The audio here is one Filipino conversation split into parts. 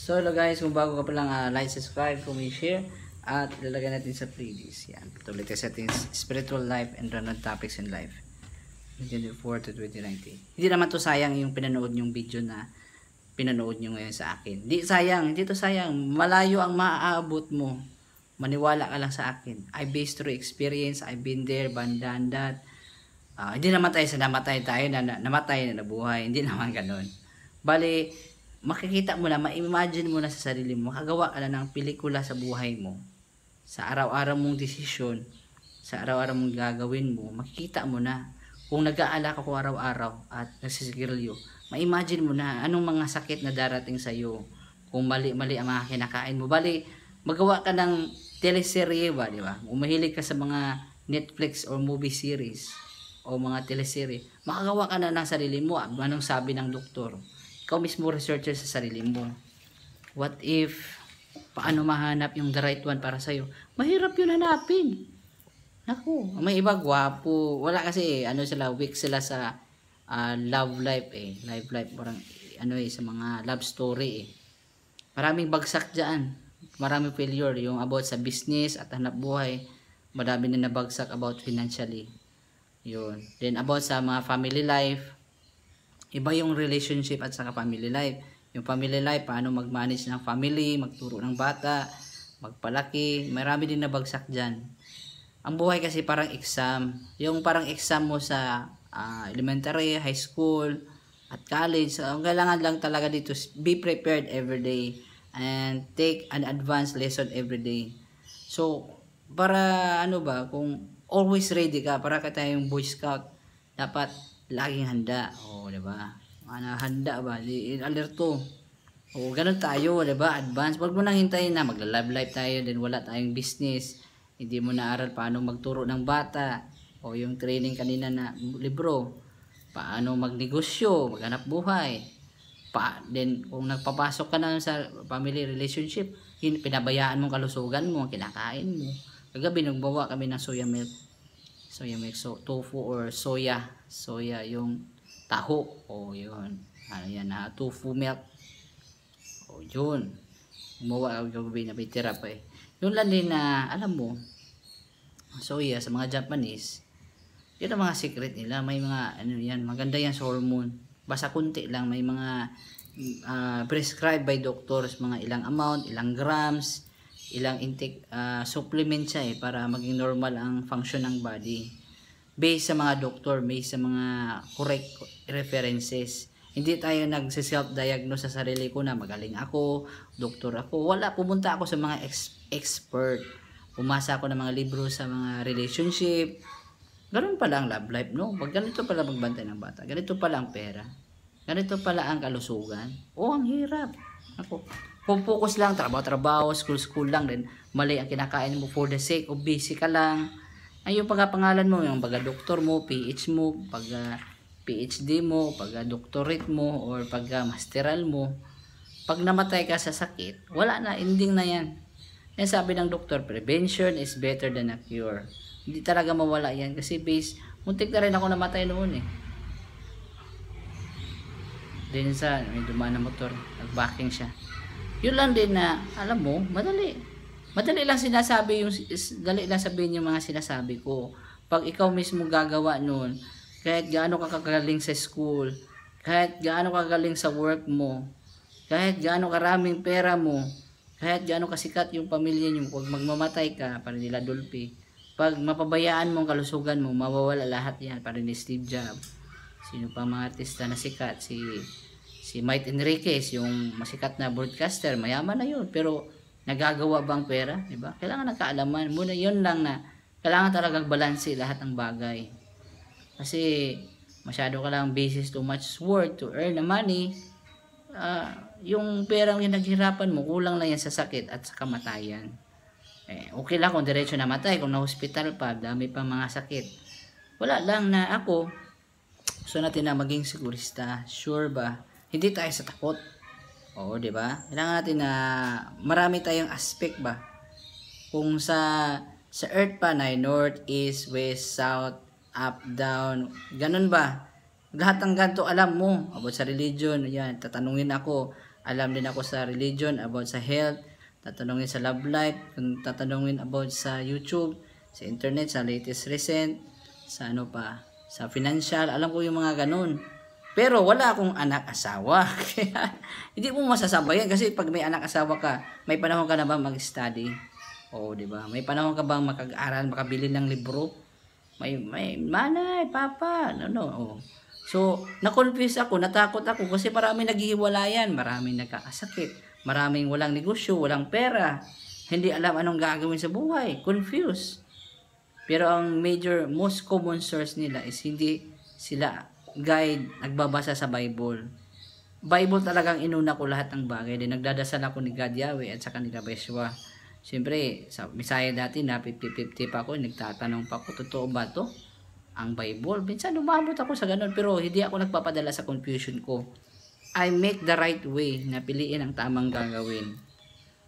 So hello guys, kung bago ka pa lang, like, subscribe, comment, share, at lalagay natin sa playlist. Yan, tuloy tayo sa ating spiritual life and random topics in life 2024 to 2019. Hindi naman to sayang yung pinanood yung video na pinanood nyo ngayon sa akin. Hindi sayang, hindi to sayang. Malayo ang maaabot mo. Maniwala ka lang sa akin. I based through experience. I've been there, done that. Hindi namatay sa namatay tayo, namatay na nabuhay. Hindi naman ganun. Bali, makikita mo na, ma-imagine mo na sa sarili mo, makagawa ka na ng pelikula sa buhay mo. Sa araw-araw mong desisyon, sa araw-araw mong gagawin mo, makikita mo na. Kung nag-aalala ka ko araw-araw at nagsisigarilyo, ma-imagine mo na anong mga sakit na darating sa iyo kung mali-mali ang mga kinakain mo. Bali, magawa ka ng teleserye ba, di ba? Kung mahilig ka sa mga Netflix or movie series o mga teleserye, makagawa ka na ng sarili mo. Anong sabi ng doktor? Ikaw mismo researcher sa sarili mo. What if, paano mahanap yung the right one para sa'yo? Mahirap yun hanapin. Naku, may iba gwapo. Wala kasi, sila, weak sila sa love life eh. Love life, parang, sa mga love story eh. Maraming bagsak dyan. Maraming failure. Yung about sa business at hanap buhay. Marami na nabagsak about financially. Yun. Then about sa mga family life. Iba yung relationship at saka family life. Yung family life, paano mag-manage ng family, magturo ng bata, magpalaki. Marami din nabagsak dyan. Ang buhay kasi parang exam. Yung parang exam mo sa elementary, high school, at college. So, ang kailangan lang talaga dito, be prepared every day and take an advanced lesson every day. So, para kung always ready ka, para ka tayong Boy Scout, dapat laging handa. Di ba? Handa ba? Alerto. Ganun tayo, di ba? Advance. Wag mo nang hintayin na magla-love life tayo, then wala tayong business. Hindi mo naaral paano magturo ng bata o yung training kanina na libro, paano magnegosyo, maghanap buhay. Then kung nagpapasok ka na sa family relationship, pinabayaan mong kalusugan mo, kinakain mo. Kagabi nagbawa kami ng soya milk, so tofu or soya yung taho, yun, tofu milk, yun, gumawa kagabi na bitira pa eh. Yun lang din na, alam mo, soya sa mga Japanese, yun ang mga secret nila. May mga, maganda yan sa hormone. Basta kunti lang, may mga prescribed by doctors, mga ilang amount, ilang grams, ilang intake, supplement siya para maging normal ang function ng body. Based sa mga doktor, based sa mga correct references. Hindi tayo nagse-self-diagnose sa sarili ko na magaling ako, doktor ako. Wala, pumunta ako sa mga expert. Pumasa ako ng mga libro sa mga relationship. Ganun pala ang love life, no? Ganito pala magbantay ng bata. Ganito pala ang pera. Ganito pala ang kalusugan. Ang hirap. Ako, kung focus lang, trabaho, school lang, then mali ang kinakain mo for the sake of busy ka lang. Ay, yung pagkapangalan mo, yung pagka-doktor mo, PH mo, PhD mo, pagka-doctorate mo, or pagka-masteral mo, pag namatay ka sa sakit, wala na, ending na yan. Yan sabi ng doktor, prevention is better than a cure. Hindi talaga mawala yan kasi muntik na rin ako namatay noon eh. Din sa may dumaan na motor, nagbacking siya. Yun lang din na, alam mo, madali lang sinasabi, dali lang sabihin yung mga sinasabi ko. Pag ikaw mismo gagawa noon, kahit gaano ka kagaling sa school, kahit gaano ka kagaling sa work mo, kahit gaano karaming pera mo, kahit gaano kasikat yung pamilya niyo, pag magmamatay ka, para nila Dolphy, pag mapabayaan mo ang kalusugan mo, mawawala lahat yan, para ni Steve Jobs. Sino pa mga artista na sikat? Si Mike Enriquez, yung masikat na broadcaster, mayaman na yun, pero nagagawa bang pera? Diba? Kailangan nagkaalaman. Muna yun lang na, kailangan talagang balanse lahat ng bagay. Kasi masyado ka lang busy, too much work to earn the money. Yung perang yung naghirapan mo, kulang lang yan sa sakit at sa kamatayan. Okay lang kung diretso na matay, kung na-hospital pa, dami pa mga sakit. Wala lang na ako, gusto natin na maging sigurista. Sure ba? Hindi tayo sa takot. Diba? Kailangan natin na marami tayong aspect ba? Kung sa earth pa na north, east, west, south, up, down, ganun ba? Lahat ng ganito alam mo about sa religion, yan, tatanungin ako, Alam din ako sa religion, about sa health, tatanungin sa love life, kung tatanungin about sa YouTube, sa internet, sa latest recent, sa ano pa, sa financial, alam ko yung mga ganun. Pero wala akong anak-asawa. Kaya hindi mo masasabayan kasi pag may anak-asawa ka, may panahon ka na ba mag-study? Oo, di ba? May panahon ka bang makag-aral, makabili ng libro? May manay, papa, no. Oh. So, na-confuse ako, natakot ako kasi maraming naghihiwalayan, maraming nagkakasakit, maraming walang negosyo, walang pera, hindi alam anong gagawin sa buhay, confused. Pero ang most common source nila is hindi sila guide, nagbabasa sa Bible. Bible talagang inuna ko lahat ng bagay. Then nagdadasal ako ni God Yahweh at sa kanila Yeshua. Siyempre, sa Misaya dati na 50-50 pa ako, nagtatanong pa ako, totoo ba to? Ang Bible? Minsan umabot ako sa ganun, pero hindi ako nagpapadala sa confusion ko. I make the right way na piliin ang tamang gagawin.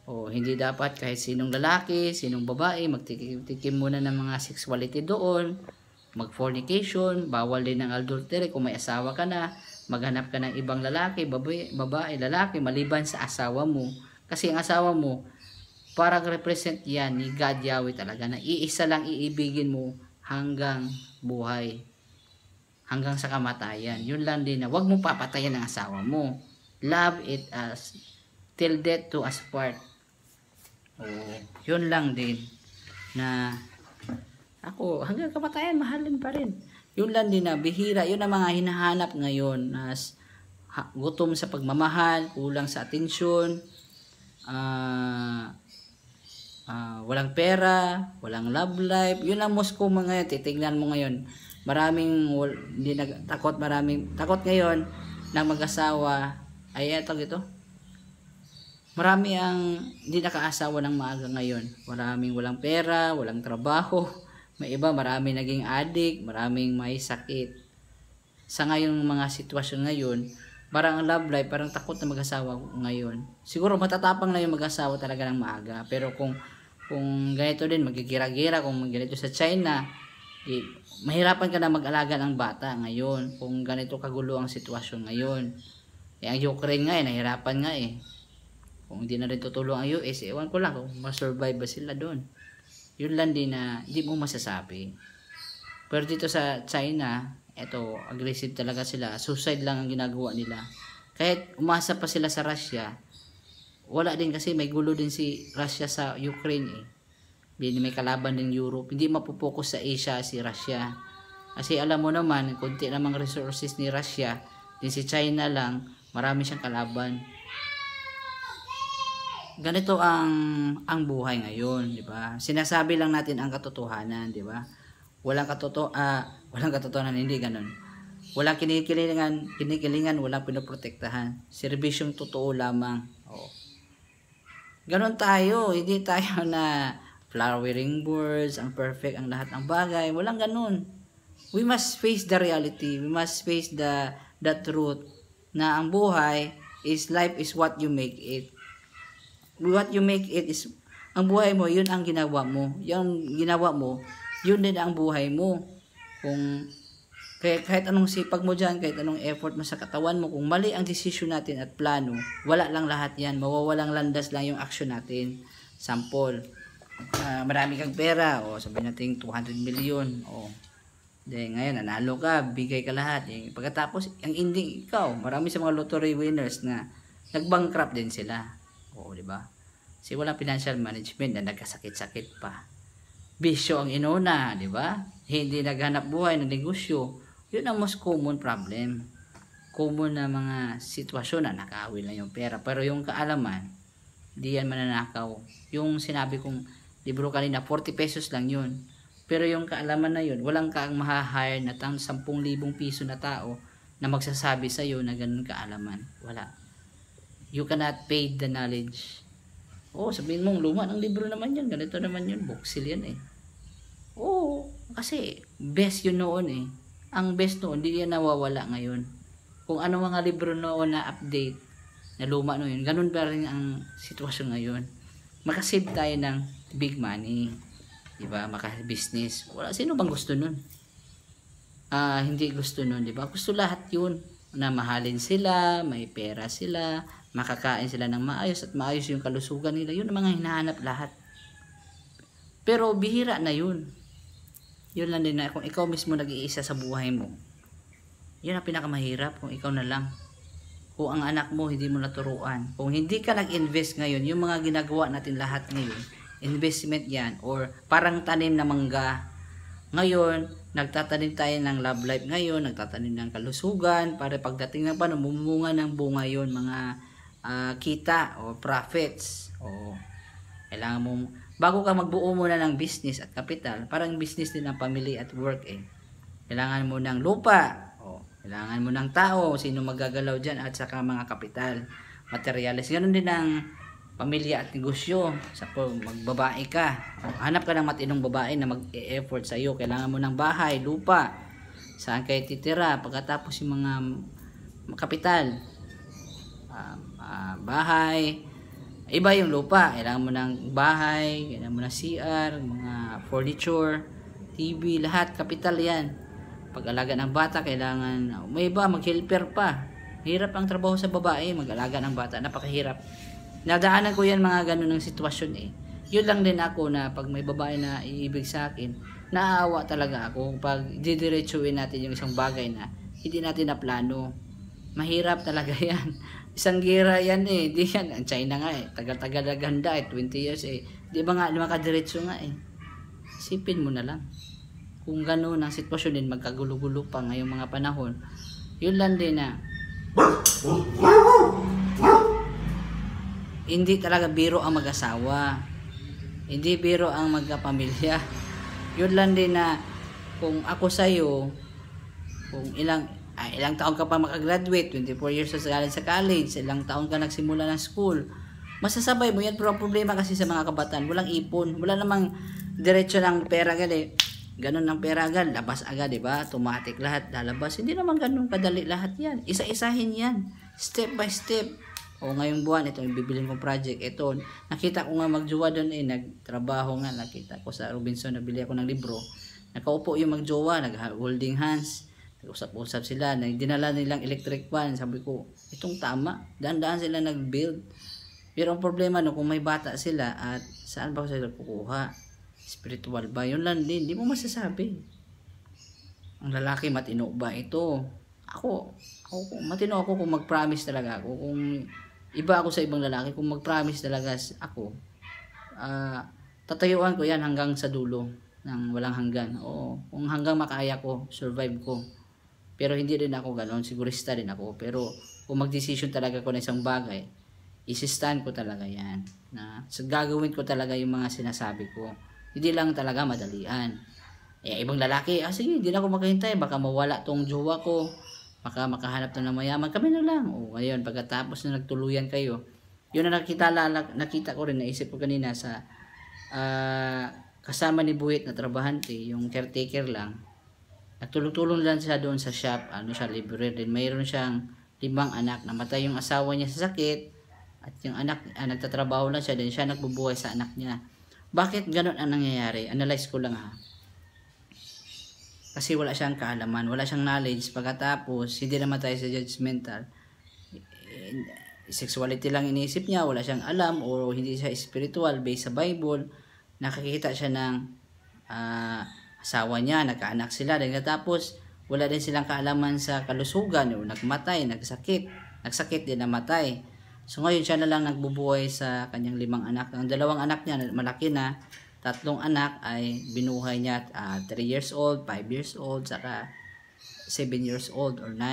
O, hindi dapat kahit sinong lalaki, sinong babae, magtikim muna ng mga sexuality doon, mag-fornication, bawal din ng adultery kung may asawa ka na, maghanap ka ng ibang lalaki, babae, lalaki, maliban sa asawa mo. Kasi ang asawa mo, parang represent yan ni God Yahweh talaga, na iisa lang iibigin mo hanggang buhay, hanggang sa kamatayan. Yun lang din na huwag mo papatayan ang asawa mo. Love it as till death to us part. Oh, yun lang din na ako, hanggang kamatayan, mahalin pa rin. Yun lang din na bihira. Yun ang mga hinahanap ngayon. Gutom sa pagmamahal, kulang sa atensyon, walang pera, walang love life. Yun ang most common ngayon. Titignan mo ngayon. Maraming takot ngayon na mag-asawa. Ay, ito gito. Marami ang hindi nakaasawa ng maaga ngayon. Maraming walang pera, walang trabaho. May iba, marami naging addict, maraming may sakit. Sa ngayong mga sitwasyon ngayon, parang ang love life, parang takot na mag-asawa ngayon. Siguro matatapang na yung mag-asawa talaga ng maaga. Pero kung ganito din, magigira-gira, kung ganito sa China, mahirapan ka na mag-alaga ng bata ngayon. Kung ganito kagulo ang sitwasyon ngayon. Ang Ukraine nga nahirapan nga Kung hindi na rin tutulong ang US, ewan ko lang kung ma-survive ba sila doon. Yun lang din na hindi mo masasabi. Pero dito sa China, aggressive talaga sila. Suicide lang ang ginagawa nila. Kahit umasa pa sila sa Russia, wala din kasi may gulo din si Russia sa Ukraine May kalaban din Europe. Hindi mapupokus sa Asia si Russia. Kasi alam mo naman, konti namang resources ni Russia. Din si China lang, marami siyang kalaban. Ganito ang buhay ngayon, di ba? Sinasabi lang natin ang katotohanan, di ba? Walang katotohanan, hindi ganun. Walang kinikilingan, walang pinoprotektahan. Serbisyong totoo lamang. Ganon tayo, hindi tayo na flowering words, ang perfect, ang lahat ng bagay. Walang ganun. We must face the reality. We must face the truth na ang buhay is life is what you make it. What you make it is, ang buhay mo, yun ang ginawa mo. Yung ginawa mo, yun din ang buhay mo. Kung kahit anong sipag mo dyan, kahit anong effort mo sa katawan mo, kung mali ang decision natin at plano, wala lang lahat yan. Mawawalang landas lang yung action natin. Sample, marami kang pera, sabihin natin 200 million, then ngayon, nanalo ka, bigay ka lahat. Pagkatapos, ang ending, ikaw, marami sa mga lottery winners na nag-bankrupt din sila. Di ba? Kasi walang financial management na nagkasakit-sakit pa. Bisyo ang inuna, di ba? Hindi naghanap buhay ng negosyo. Yun ang most common problem. Common na mga sitwasyon na nakawil na yung pera. Pero yung kaalaman, di yan mananakaw. Yung sinabi kong libro kanina, 40 pesos lang yun. Pero yung kaalaman na yun, walang kang mahahire na 10,000 piso na tao na magsasabi sa'yo na ganun kaalaman. Wala. You cannot pay the knowledge. Sabihin mong luma ng libro naman yan. Ganito naman yun. Booksil yan kasi best yun noon Ang best noon, hindi yan nawawala ngayon. Kung ano mga libro noon na update, na luma noon, ganun pa rin ang sitwasyon ngayon. Makasave tayo ng big money. Diba? Maka-business. Sino bang gusto nun? Hindi gusto nun, diba? Gusto lahat yun. Na mahalin sila, may pera sila, makakain sila ng maayos at maayos yung kalusugan nila. Yun ang mga hinahanap lahat. Pero bihira na yun. Yun lang din na kung ikaw mismo nag-iisa sa buhay mo. Yun ang pinakamahirap kung ikaw na lang. Kung ang anak mo hindi mo naturuan. Kung hindi ka nag-invest ngayon, yung mga ginagawa natin lahat ngayon, investment yan or parang tanim na mangga. Ngayon, nagtatanim tayo ng love life ngayon, nagtatanim ng kalusugan para pagdating ng paano, mumunga ng bunga yun, mga kita o profits. O kailangan mo, bago ka magbuo muna ng business at capital, parang business din ng family at work kailangan mo ng lupa, kailangan mo ng tao, sino magagalaw dyan, at saka mga kapital, materials. Ganun din ang pamilya at negosyo. Sa magbabae ka, hanap ka ng matinong babae na mag-e-effort sa iyo. Kailangan mo ng bahay, lupa, saan kayo titira, pagkatapos yung mga kapital, bahay, iba yung lupa, kailangan mo ng bahay, kailangan mo ng CR, mga furniture, TV, lahat, kapital yan. Pag-alaga ng bata, kailangan, may iba, mag-helper pa. Hirap ang trabaho sa babae, mag-alaga ng bata, napakahirap. Nadaanan ko yan mga ganun ng sitwasyon Yun lang din ako na pag may babae na iibig sa akin, naaawa talaga ako pag didiretsuin natin yung isang bagay na hindi natin na plano. Mahirap talaga yan. Isang gira yan di yan, ang China nga tagal-tagal na ganda 20 years Di ba nga, makadiretso nga Isipin mo na lang. Kung gano'n ang sitwasyon din, magkagulo-gulo pa ngayong mga panahon, yun lang din na hindi talaga biro ang mag-asawa. Hindi biro ang magkapamilya. Yun lang din na kung ako sa'yo, kung ilang taon ka pa makagraduate, 24 years sa college, ilang taon ka nagsimula ng school, masasabay mo yan. Pero ang problema kasi sa mga kabataan, walang ipon. Wala namang diretso ng pera ganun ang pera agad, labas agad, diba? Automatic lahat, lalabas. Hindi naman ganun kadali lahat yan. Isa-isahin yan. Step by step. O ngayong buwan, ito yung bibilin kong project. Ito, nakita ko nga magjowa doon nagtrabaho nga. Nakita ko sa Robinson, nabili ako ng libro. Nakaupo yung magjowa, nag-holding hands. Nag-usap-usap sila. Dinala nilang electric fan. Sabi ko, itong tama. Daan-daan sila nag-build. Pero ang problema kung may bata sila at saan ba sila kukuha? Spiritual ba? Yun lang din. Di mo masasabi. Ang lalaki, matino ba ito? Ako matino ako kung mag-promise talaga ako. Kung iba ako sa ibang lalaki, kung mag-promise talaga ako, tatayuan ko yan hanggang sa dulo ng walang hanggan. Oo, kung hanggang makaya ko, survive ko. Pero hindi din ako ganoon, sigurista din ako. Pero kung mag-decision talaga ko na isang bagay, isi-stand ko talaga yan. Gagawin ko talaga yung mga sinasabi ko. Hindi lang talaga madalian. Ibang lalaki, sige, hindi na ako maghintay. Baka mawala tong jowa ko. Baka makahanap na ng mayaman. Kami na lang. Ngayon, pagkatapos na nagtuluyan kayo, yun na nakita ko rin, naisip ko kanina sa kasama ni Buhit na trabahante, yung caretaker lang. Nagtulong-tulong lang siya doon sa shop. Libre din. Mayroon siyang 5 anak. Namatay yung asawa niya sa sakit. At yung anak, nagtatrabaho lang siya. Din siya nagbubuhay sa anak niya. Bakit ganun ang nangyayari? Analyze ko lang Kasi wala siyang kaalaman, wala siyang knowledge. Pagkatapos, hindi naman tayo sa judgmental. Sexuality lang iniisip niya, wala siyang alam, o hindi siya spiritual based sa Bible. Nakakita siya ng asawa niya, nagkaanak sila. Tapos, wala din silang kaalaman sa kalusugan, o nagmatay, nagsakit din namatay. So ngayon siya na lang nagbubuhay sa kanyang 5 anak. Ang 2 anak niya, malaki na. 3 anak ay binuhay niya 3 years old, 5 years old, saka 7 years old or 9.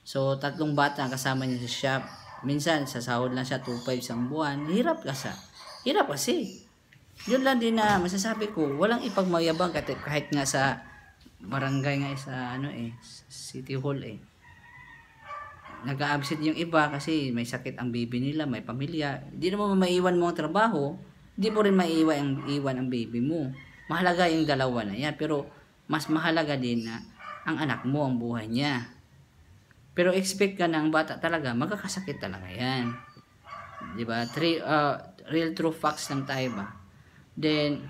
So 3 bata kasama niya sa shop. Minsan sasahod lang siya 2,500 isang buwan. Hirap kasi. Yun lang din na masasabi ko, walang ipagmayabang kahit nga sa barangay nga sa City Hall nag-a-absent yung iba kasi may sakit ang baby nila, may pamilya. Hindi naman maiwan mo ang trabaho, hindi mo rin maiwan ang baby mo. Mahalaga yung dalawa na yan, pero mas mahalaga din na ang anak mo, ang buhay niya. Pero expect ka na ang bata talaga, magkakasakit talaga yan. Diba? Real true facts lang tayo ba? Then,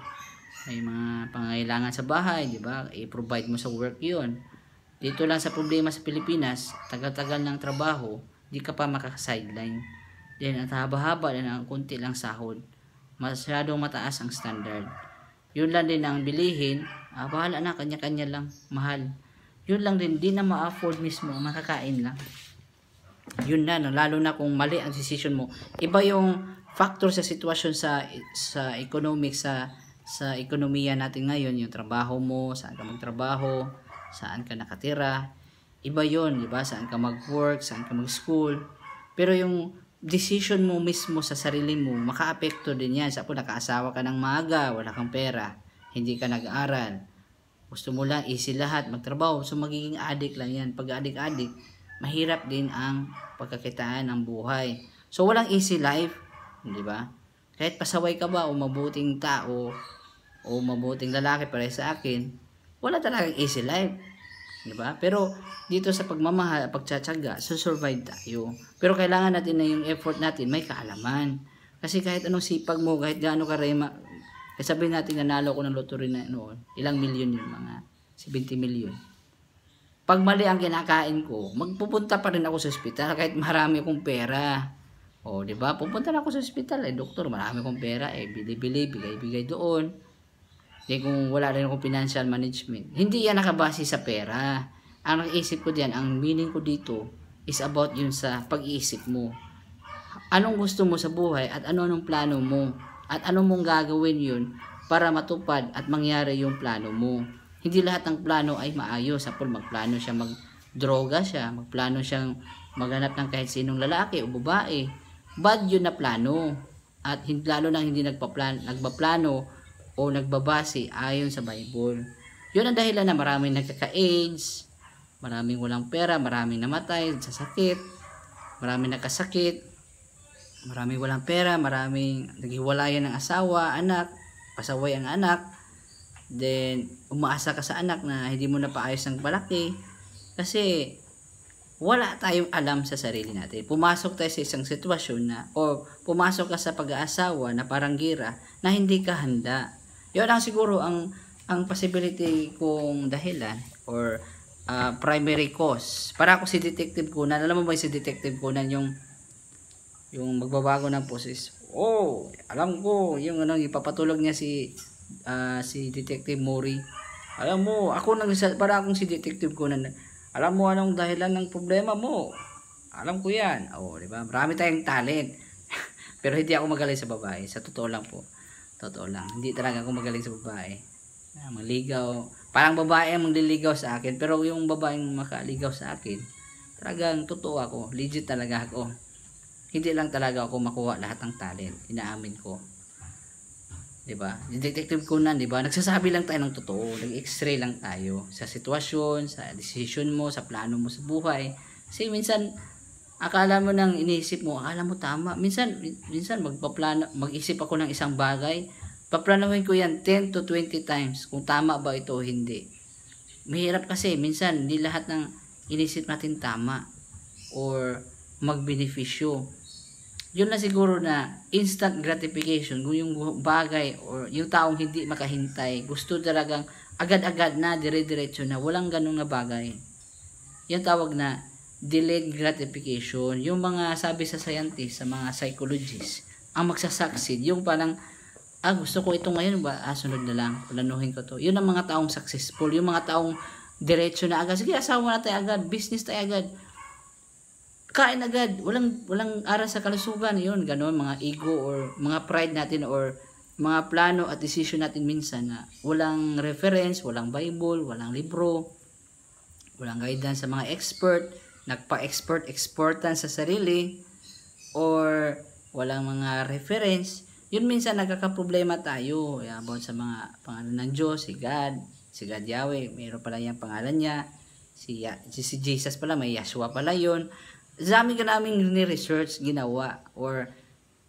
may mga pangangailangan sa bahay, diba? I-provide mo sa work yun. Dito lang sa problema sa Pilipinas, tagal-tagal ng trabaho, di ka pa makaka-sideline. Then at haba-haba din ang kunti lang sahod. Masyadong mataas ang standard. Yun lang din ang bilihin, bahala na, kanya-kanya lang, mahal. Yun lang din, di na ma-afford mismo, makakain lang. Yun na, no? Lalo na kung mali ang decision mo. Iba yung factor sa sitwasyon sa economic, sa ekonomiya natin ngayon, yung trabaho mo, saan ka magtrabaho, saan ka nakatira. Iba yun, di ba? Saan ka mag-work, saan ka mag-school. Pero yung decision mo mismo sa sarili mo, maka-apekto din yan. Sa nakaasawa ka ng maaga, wala kang pera, hindi ka nag-aaral, gusto mo lang easy lahat, magtrabaho, so magiging addict lang yan. Pag addict, mahirap din ang pagkakitaan ng buhay. So walang easy life, di ba? Kahit pasaway ka ba o mabuting tao o mabuting lalaki para sa akin, wala talagang easy life. Diba? Pero dito sa pagmamahal, pagtsatsaga, survive tayo. Pero kailangan natin na yung effort natin may kaalaman. Kasi kahit anong sipag mo, kahit gaano ka rema, sabihin natin nanalo ko ng lottery na noon, ilang milyon yun, mga 70 milyon. Pag mali ang kinakain ko, magpupunta pa rin ako sa ospital kahit marami akong pera. O, di ba? Pupunta na ako sa ospital, doktor, marami akong pera, bili-bili, bigay-bigay doon. Kung wala rin akong financial management. Hindi yan nakabase sa pera. Ang naisip ko diyan, ang meaning ko dito is about yun sa pag-iisip mo. Anong gusto mo sa buhay at anong plano mo? At anong mong gagawin yun para matupad at mangyari yung plano mo. Hindi lahat ng plano ay maayos. Sapol magplano siya magdroga siya, magplano siyang maghanap ng kahit sinong lalaki o babae. Bad yun na plano. At lalo nang hindi nagpaplano o nagbabase ayon sa Bible. Yun ang dahilan na maraming nagkaka-AIDS, maraming walang pera, maraming namatay sa sakit, maraming nakasakit, maraming walang pera, maraming naghiwalayan ng asawa, anak, pasaway ang anak, then umaasa ka sa anak na hindi mo na paayos ang palaki kasi wala tayong alam sa sarili natin. Pumasok tayo sa isang sitwasyon na o pumasok ka sa pag-aasawa na parang gira na hindi ka handa. Yun lang siguro ang possibility kong dahilan or primary cause. Para ako si Detective Conan, alam mo ba si Detective Conan yung magbabago ng poses? Oh, alam ko yung ipapatulog niya si Detective Mori. Alam mo, para akong si Detective Conan. Alam mo anong dahilan ng problema mo? Alam ko 'yan. Oh, di ba? Marami tayong talent. Pero hindi ako magaling sa babae. Sa totoo lang po. Totoo lang. Hindi talaga ako magaling sa babae. Maligaw. Parang babae ang mangliligaw sa akin. Pero yung babaeng makaligaw sa akin, talagang totoo ako. Legit talaga ako. Hindi lang talaga ako makuha lahat ng talent. Inaamin ko. Diba? Detective Conan, diba? Nagsasabi lang tayo ng totoo. Nag-x-ray lang tayo. Sa sitwasyon, sa decision mo, sa plano mo sa buhay. Kasi minsan, akala mo nang iniisip mo, akala mo tama. Minsan mag-isip ako ng isang bagay, paplanuhin ko yan 10 to 20 times kung tama ba ito o hindi. Mahirap kasi, minsan hindi lahat ng inisip natin tama or magbenepisyo. Yun na siguro na instant gratification, kung yung bagay or yung taong hindi makahintay, gusto talagang agad-agad na, dire-diretso na, walang ganun na bagay. Yung tawag na delayed gratification. Yung mga sabi sa scientist, sa mga psychologists, ang magsasucceed, yung parang gusto ko ito ngayon ba, sunod na lang, planuhin ko to. Yun ang mga taong successful, yung mga taong diretso na agad, sige asawa na tayo agad, business tayo agad, kain agad, walang aras sa kalusugan. Yun, gano'n, mga ego or mga pride natin or mga plano at decision natin minsan na walang reference, walang Bible, walang libro, walang guidance sa mga expert, exportan sa sarili, or walang mga reference. Yun minsan nagkakaproblema tayo about sa mga pangalan ng Diyos, si God Yahweh, mayroon pala yung pangalan niya, si Jesus pala, may Yahshua pala yun. Dami ka naming ni-research, ginawa, or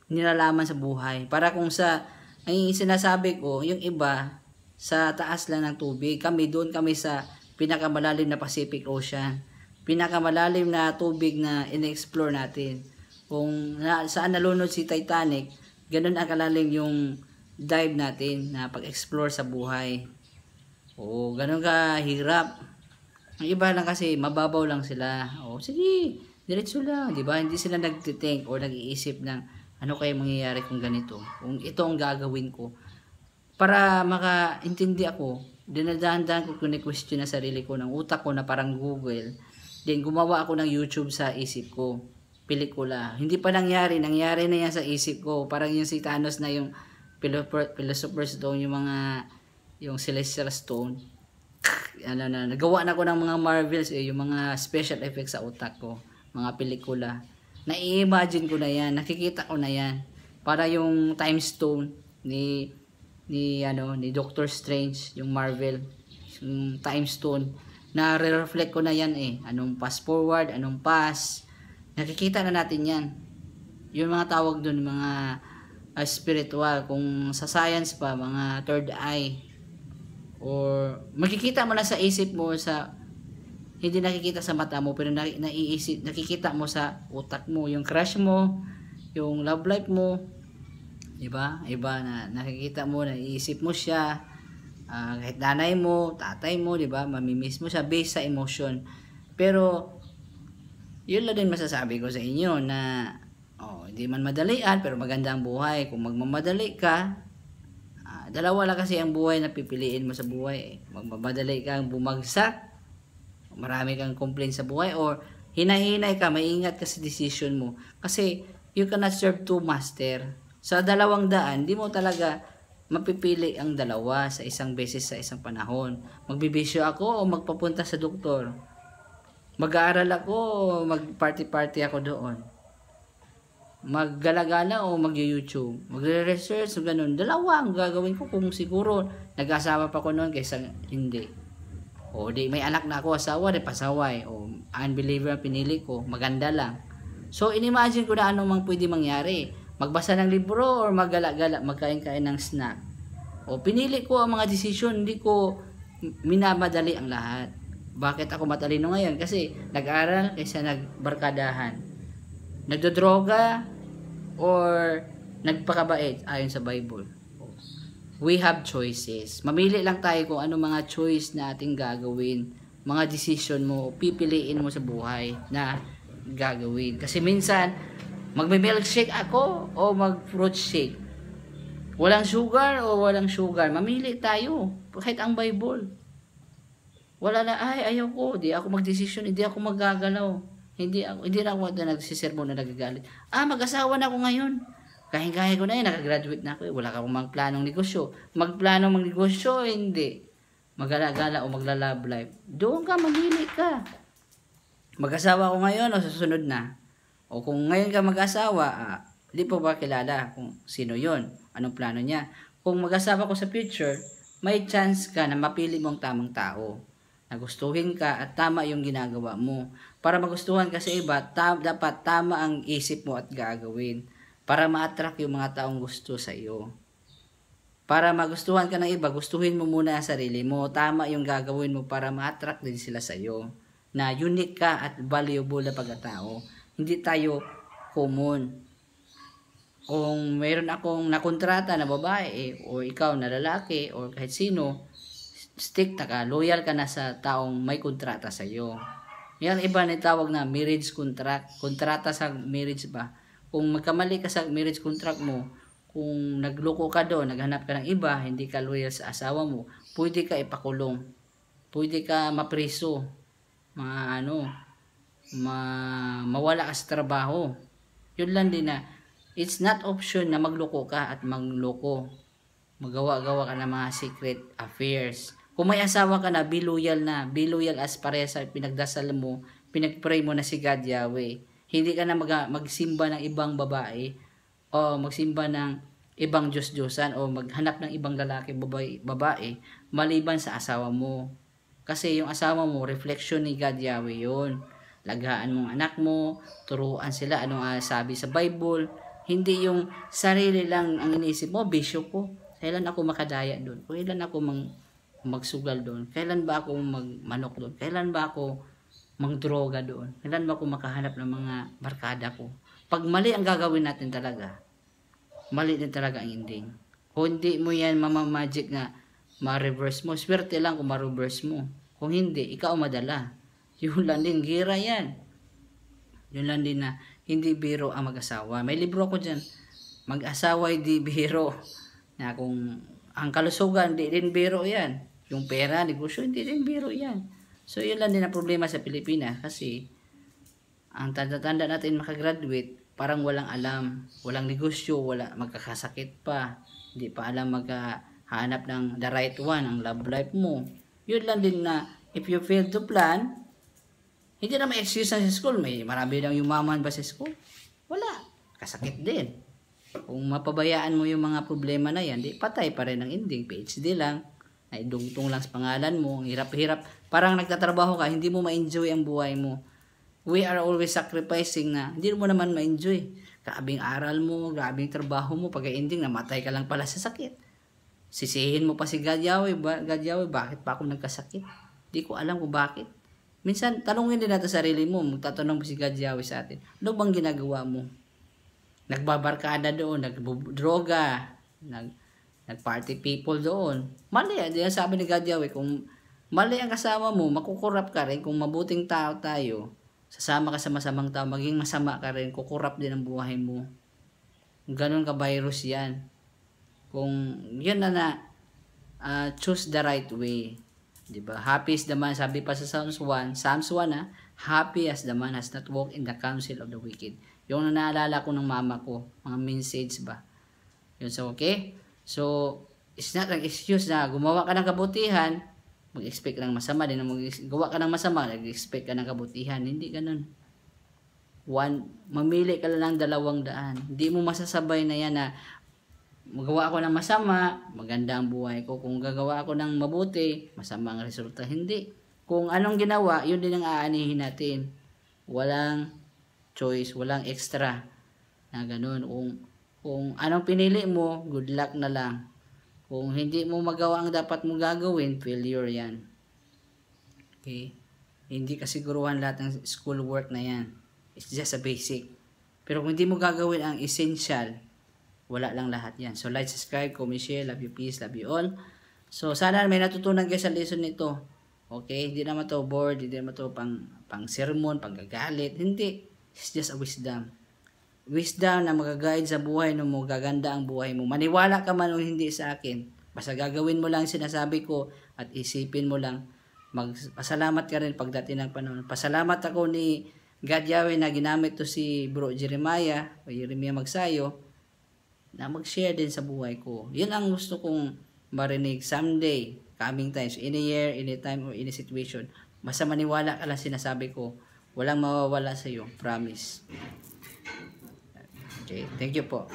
nilalaman sa buhay. Para kung ang sinasabi ko, yung iba, sa taas lang ng tubig, doon kami sa pinakamalalim na Pacific Ocean. Pinakamalalim na tubig na in-explore natin. Kung saan nalunod si Titanic, ganun ang kalalim yung dive natin na pag-explore sa buhay. Oo, ganun ka hirap. Ang iba lang kasi mababaw lang sila. Sige, Diretso lang, di ba? Hindi sila nagtitink or nag-iisip ng ano kaya mangyayari kung ganito. Kung ito ang gagawin ko. Para makaintindi ako, dinadahan-dahan ko kune-question na sarili ko ng utak ko na parang Google. Then gumawa ako ng YouTube sa isip ko. Pelikula. Hindi pa nangyari na yan sa isip ko. Parang yung si Thanos na yung Philosopher's Stone, yung Celestial Stone. Nagawa na ko ng mga Marvels, yung mga special effects sa utak ko. Mga pelikula. Na-imagine ko na yan, nakikita ko na yan. Para yung Time Stone ni Doctor Strange, yung Marvel, yung Time Stone, na re-reflect ko na yan Anong fast forward, anong past, nakikita na natin yan. Yung mga tawag dun, mga spiritual, kung sa science pa, mga third eye, or makikita mo na sa isip mo, hindi nakikita sa mata mo, pero nakikita mo sa utak mo, yung crush mo, yung love life mo, iba na nakikita mo, naiisip mo siya, kahit nanay mo, tatay mo, di ba, mamimiss mo siya based sa emotion. Pero yun lang din masasabi ko sa inyo na hindi man madalian pero maganda ang buhay. Kung magmamadali ka, dalawa lang kasi ang buhay na pipiliin mo sa buhay. Magmamadali kang bumagsak, marami kang complaint sa buhay, or hinahinay ka, maingat ka sa decision mo. Kasi you cannot serve two master. Sa dalawang daan, di mo talaga mapipili ang dalawa sa isang beses sa isang panahon. Magbibisyo ako o magpapunta sa doktor. Mag-aaral ako o mag-party-party ako doon. Maggala-gala o mag-YouTube. Magre-research o ganun. Dalawa ang gagawin ko kung siguro nag-asawa pa ko noon kaysa hindi. O di may anak na ako, asawa, di pasaway. O unbeliever ang pinili ko, maganda lang. So inimagine ko na ano mang pwede mangyari. Magbasa ng libro or maggala-gala, magkain-kain ng snack. O pinili ko ang mga desisyon, hindi ko minamadali ang lahat. Bakit ako matalino ngayon? Kasi nag-aral kaysa nagbarkadahan. Nagdodroga or nagpakabait ayon sa Bible. We have choices. Mamili lang tayo kung ano mga choice na ating gagawin. Mga decision mo, pipiliin mo sa buhay na gagawin. Kasi minsan, magme-milkshake ako o mag-fruit shake. Walang sugar o walang sugar. Mamili tayo. Kahit ang Bible. Wala na, ayaw ko. Di ako mag-decision. Hindi ako magagalaw. Hindi na ako nagsisermo na nagagalit. Mag-asawa na ako ngayon. Kaya ko na yun, nakagraduate na ako. Wala ka pong planong negosyo. Magplano magnegosyo, hindi. Magala-gala o magla-love life. Doon ka, mamili ka. Mag-asawa ko ngayon o susunod na. O kung ngayon ka mag-asawa, di pa ba kilala kung sino yon, anong plano niya. Kung mag-asawa ko sa future, may chance ka na mapili mo ang tamang tao. Nagustuhin ka at tama yung ginagawa mo. Para magustuhan ka sa iba, dapat tama ang isip mo at gagawin. Para ma-attract yung mga taong gusto sa iyo. Para magustuhan ka ng iba, gustuhin mo muna ang sarili mo. Tama yung gagawin mo para ma-attract din sila sa iyo. Na unique ka at valuable na pagkatao. Hindi tayo common. Kung mayroon akong nakontrata na babae, o ikaw na lalaki, o kahit sino, stick ka, loyal ka na sa taong may kontrata sa iyo. Yan iba na tawag na marriage contract. Kontrata sa marriage ba? Kung magkamali ka sa marriage contract mo, kung nagloko ka doon, naghanap ka ng iba, hindi ka loyal sa asawa mo, pwede ka ipakulong. Pwede ka mapriso. Mawala ka sa trabaho. Yun lang din na, it's not option na magloko ka at magloko. Magawa-gawa ka ng mga secret affairs. Kung may asawa ka na, be loyal as pareha sa pinagdasal mo, pinagpray mo na si God Yahweh. Hindi ka na magsimba ng ibang babae o magsimba ng ibang Diyos-Diyosan o maghanap ng ibang lalaki, babae maliban sa asawa mo. Kasi yung asawa mo, reflection ni God Yahweh yun. Laghaan mong anak mo, turuan sila anong sabi sa Bible. Hindi yung sarili lang ang iniisip mo, bisyo ko. Kailan ako makadaya doon? Kailan ako magsugal doon? Kailan ba ako magmanok doon? Kailan ba ako magdroga doon? Kailan ba ako makahanap ng mga barkada ko? Pag mali ang gagawin natin talaga, mali din talaga ang ending. Kung hindi mo yan mamamagic na ma-reverse mo, swerte lang kung ma-reverse mo. Kung hindi, ikaw madala. Yun lang din, gira yan. Yun lang din na hindi biro ang mag-asawa. May libro ko dyan, mag-asawa di biro. Na kung ang kalusugan, di din biro yan. Yung pera, negosyo, hindi din biro yan. So yun lang din ang problema sa Pilipinas kasi ang tanda-tanda natin makagraduate, parang walang alam, walang negosyo, wala, magkakasakit pa, hindi pa alam maghahanap ng the right one, ang love life mo. Yun lang din na if you fail to plan, hindi na may excuse na sa school. May marami lang yumaman ba sa school? Wala. Kasakit din. Kung mapabayaan mo yung mga problema na yan, di patay pa rin ang ending. PhD lang, naidugtong lang sa pangalan mo, hirap-hirap. Parang nagtatrabaho ka, hindi mo ma-enjoy ang buhay mo. We are always sacrificing na hindi mo naman ma-enjoy. Grabing aral mo, grabing trabaho mo, pag-ending, namatay ka lang pala sa sakit. Sisihin mo pa si God Yahweh, bakit pa ako nagkasakit? Di ko alam kung bakit. Minsan, tanungin din natin sarili mo, magtatanong si God Yahweh sa atin, ano bang ginagawa mo? Nagbabarkada doon, nagdroga, nagparty people doon. Mali, yan sabi ni God Yahweh, kung mali ang kasama mo, makukurap ka rin. Kung mabuting tao tayo, sasama ka sa masamang tao, maging masama ka rin, kukurap din ang buhay mo. Ganon ka virus yan. Kung yun na choose the right way. Diba? Happy is the man, sabi pa sa Psalms 1 happy as the man has not walked in the counsel of the wicked. Yung naalala ko ng mama ko, mga message ba? Yun, so okay? So, it's not an excuse na gumawa ka ng kabutihan, mag-expect ka ng masama, din gawa ka ng masama, nag-expect ka ng kabutihan. Hindi ganun. Mamili ka lang ng 200. Hindi mo masasabay na yan na magawa ako ng masama, maganda ang buhay ko. Kung gagawa ako ng mabuti, masama ang resulta. Hindi. Kung anong ginawa, yun din ang aanihin natin. Walang choice, walang extra na ganun. Kung anong pinili mo, good luck na lang. Kung hindi mo magawa ang dapat mo gagawin, failure yan. Okay? Hindi kasiguruhan lahat ng school work na yan. It's just a basic. Pero kung hindi mo gagawin ang essential, wala lang lahat yan. So, like, subscribe, comment, share. Love you, peace. Love you all. So, sana may natutunan kayo sa lesson nito. Okay? Hindi naman to board. Hindi naman to pang sermon, pang gagalit. Hindi. It's just a wisdom. Wisdom na magaguide sa buhay mo, gaganda ang buhay mo. Maniwala ka man o hindi sa akin. Basta gagawin mo lang sinasabi ko at isipin mo lang. Magpasalamat ka rin pagdating ng panahon. Pasalamat ako ni God Yahweh na ginamit to si Bro Jeremiah o Jeremiah Magsayo na mag-share din sa buhay ko. Yun ang gusto kong marinig someday, coming times, any year, any time, or any situation. Basta maniwala ka lang sinasabi ko. Walang mawawala sa iyo. Promise. Okay, thank you po.